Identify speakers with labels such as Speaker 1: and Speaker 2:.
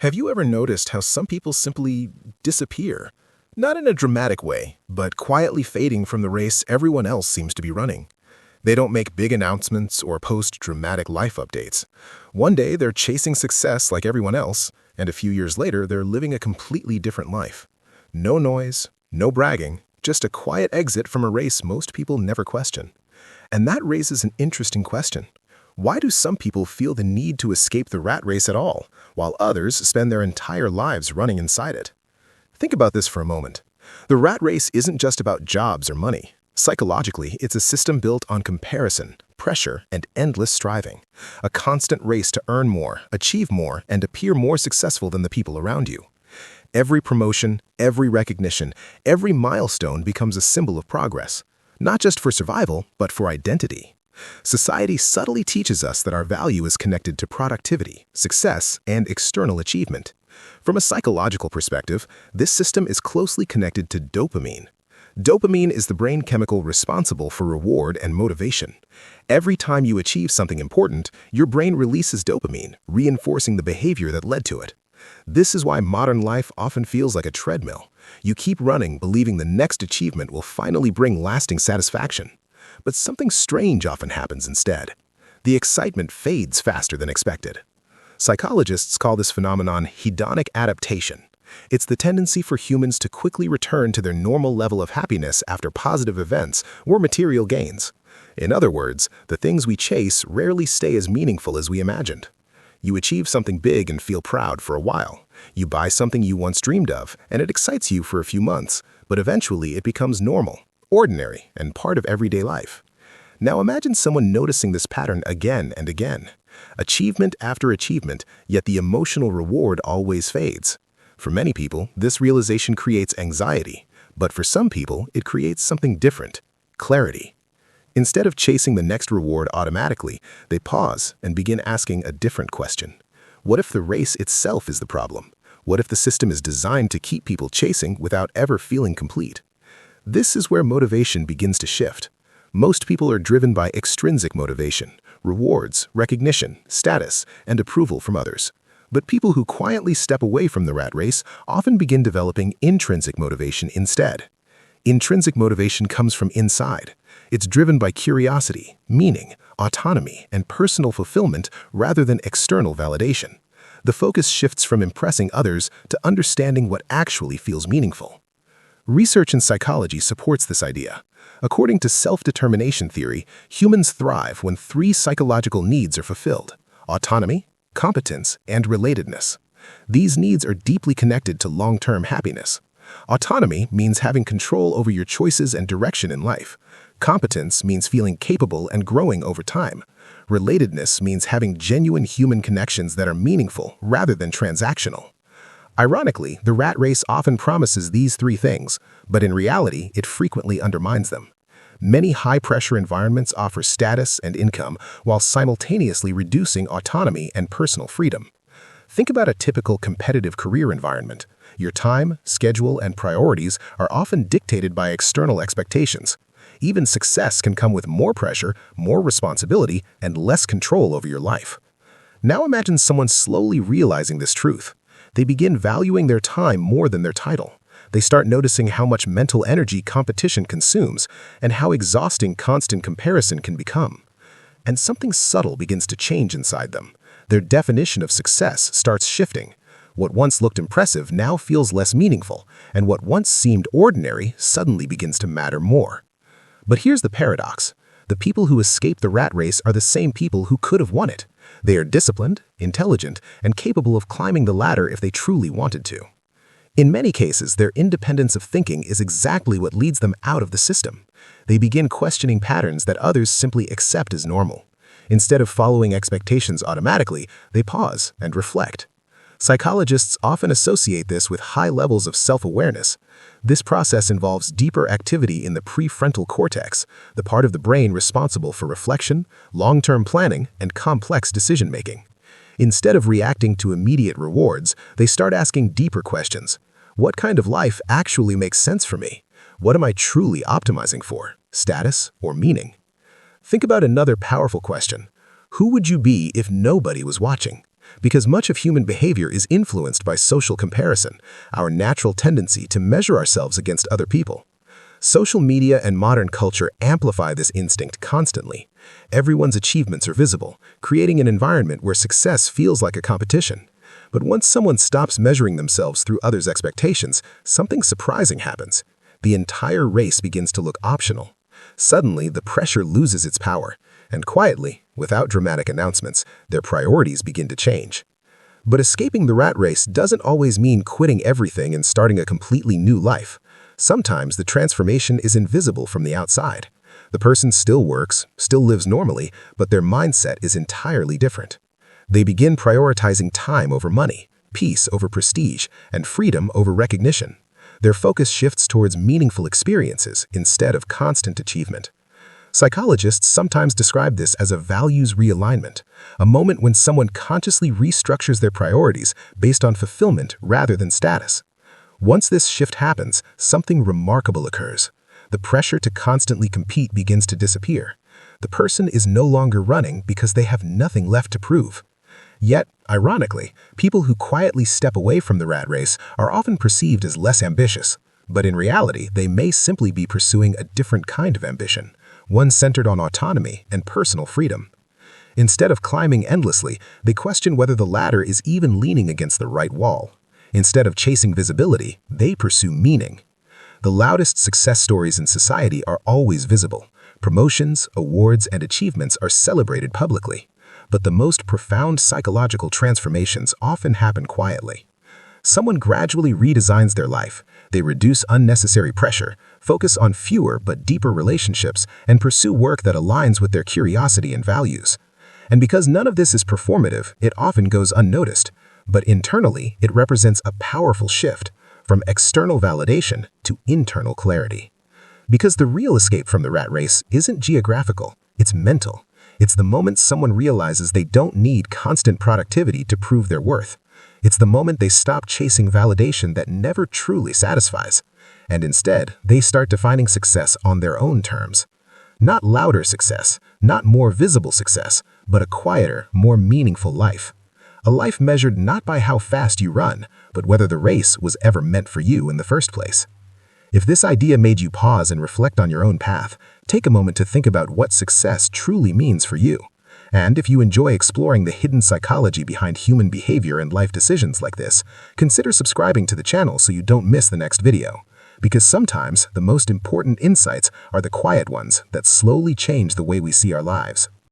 Speaker 1: Have you ever noticed how some people simply disappear? Not in a dramatic way, but quietly fading from the race everyone else seems to be running. They don't make big announcements or post dramatic life updates. One day they're chasing success like everyone else, and a few years later they're living a completely different life. No noise, no bragging, just a quiet exit from a race most people never question. And that raises an interesting question. Why do some people feel the need to escape the rat race at all, while others spend their entire lives running inside it? Think about this for a moment. The rat race isn't just about jobs or money. Psychologically, it's a system built on comparison, pressure, and endless striving. A constant race to earn more, achieve more, and appear more successful than the people around you. Every promotion, every recognition, every milestone becomes a symbol of progress, not just for survival, but for identity. Society subtly teaches us that our value is connected to productivity, success, and external achievement. From a psychological perspective, this system is closely connected to dopamine. Dopamine is the brain chemical responsible for reward and motivation. Every time you achieve something important, your brain releases dopamine, reinforcing the behavior that led to it. This is why modern life often feels like a treadmill. You keep running, believing the next achievement will finally bring lasting satisfaction. But something strange often happens instead. The excitement fades faster than expected. Psychologists call this phenomenon hedonic adaptation. It's the tendency for humans to quickly return to their normal level of happiness after positive events or material gains. In other words, the things we chase rarely stay as meaningful as we imagined. You achieve something big and feel proud for a while. You buy something you once dreamed of, and it excites you for a few months, but eventually it becomes normal, ordinary, and part of everyday life. Now imagine someone noticing this pattern again and again. Achievement after achievement, yet the emotional reward always fades. For many people, this realization creates anxiety, but for some people, it creates something different: clarity. Instead of chasing the next reward automatically, they pause and begin asking a different question. What if the race itself is the problem? What if the system is designed to keep people chasing without ever feeling complete? This is where motivation begins to shift. Most people are driven by extrinsic motivation, rewards, recognition, status, and approval from others. But people who quietly step away from the rat race often begin developing intrinsic motivation instead. Intrinsic motivation comes from inside. It's driven by curiosity, meaning, autonomy, and personal fulfillment rather than external validation. The focus shifts from impressing others to understanding what actually feels meaningful. Research in psychology supports this idea. According to self-determination theory, humans thrive when three psychological needs are fulfilled: autonomy, competence, and relatedness. These needs are deeply connected to long-term happiness. Autonomy means having control over your choices and direction in life. Competence means feeling capable and growing over time. Relatedness means having genuine human connections that are meaningful rather than transactional. Ironically, the rat race often promises these three things, but in reality, it frequently undermines them. Many high-pressure environments offer status and income while simultaneously reducing autonomy and personal freedom. Think about a typical competitive career environment. Your time, schedule, and priorities are often dictated by external expectations. Even success can come with more pressure, more responsibility, and less control over your life. Now imagine someone slowly realizing this truth. They begin valuing their time more than their title. They start noticing how much mental energy competition consumes and how exhausting constant comparison can become. And something subtle begins to change inside them. Their definition of success starts shifting. What once looked impressive now feels less meaningful, and what once seemed ordinary suddenly begins to matter more. But here's the paradox. The people who escape the rat race are the same people who could have won it. They are disciplined, intelligent, and capable of climbing the ladder if they truly wanted to. In many cases, their independence of thinking is exactly what leads them out of the system. They begin questioning patterns that others simply accept as normal. Instead of following expectations automatically, they pause and reflect. Psychologists often associate this with high levels of self-awareness. This process involves deeper activity in the prefrontal cortex, the part of the brain responsible for reflection, long-term planning, and complex decision-making. Instead of reacting to immediate rewards, they start asking deeper questions. What kind of life actually makes sense for me? What am I truly optimizing for? Status or meaning? Think about another powerful question. Who would you be if nobody was watching? Because much of human behavior is influenced by social comparison, our natural tendency to measure ourselves against other people. Social media and modern culture amplify this instinct constantly. Everyone's achievements are visible, creating an environment where success feels like a competition. But once someone stops measuring themselves through others' expectations, something surprising happens. The entire race begins to look optional. Suddenly, the pressure loses its power, and quietly, without dramatic announcements, their priorities begin to change. But escaping the rat race doesn't always mean quitting everything and starting a completely new life. Sometimes the transformation is invisible from the outside. The person still works, still lives normally, but their mindset is entirely different. They begin prioritizing time over money, peace over prestige, and freedom over recognition. Their focus shifts towards meaningful experiences instead of constant achievement. Psychologists sometimes describe this as a values realignment, a moment when someone consciously restructures their priorities based on fulfillment rather than status. Once this shift happens, something remarkable occurs. The pressure to constantly compete begins to disappear. The person is no longer running because they have nothing left to prove. Yet, ironically, people who quietly step away from the rat race are often perceived as less ambitious. But in reality, they may simply be pursuing a different kind of ambition, one centered on autonomy and personal freedom. Instead of climbing endlessly, they question whether the ladder is even leaning against the right wall. Instead of chasing visibility, they pursue meaning. The loudest success stories in society are always visible. Promotions, awards, and achievements are celebrated publicly. But the most profound psychological transformations often happen quietly. Someone gradually redesigns their life. They reduce unnecessary pressure, focus on fewer but deeper relationships, and pursue work that aligns with their curiosity and values. And because none of this is performative, it often goes unnoticed. But internally, it represents a powerful shift from external validation to internal clarity. Because the real escape from the rat race isn't geographical, it's mental. It's the moment someone realizes they don't need constant productivity to prove their worth. It's the moment they stop chasing validation that never truly satisfies. And instead, they start defining success on their own terms. Not louder success, not more visible success, but a quieter, more meaningful life. A life measured not by how fast you run, but whether the race was ever meant for you in the first place. If this idea made you pause and reflect on your own path, take a moment to think about what success truly means for you. And if you enjoy exploring the hidden psychology behind human behavior and life decisions like this, consider subscribing to the channel so you don't miss the next video. Because sometimes the most important insights are the quiet ones that slowly change the way we see our lives.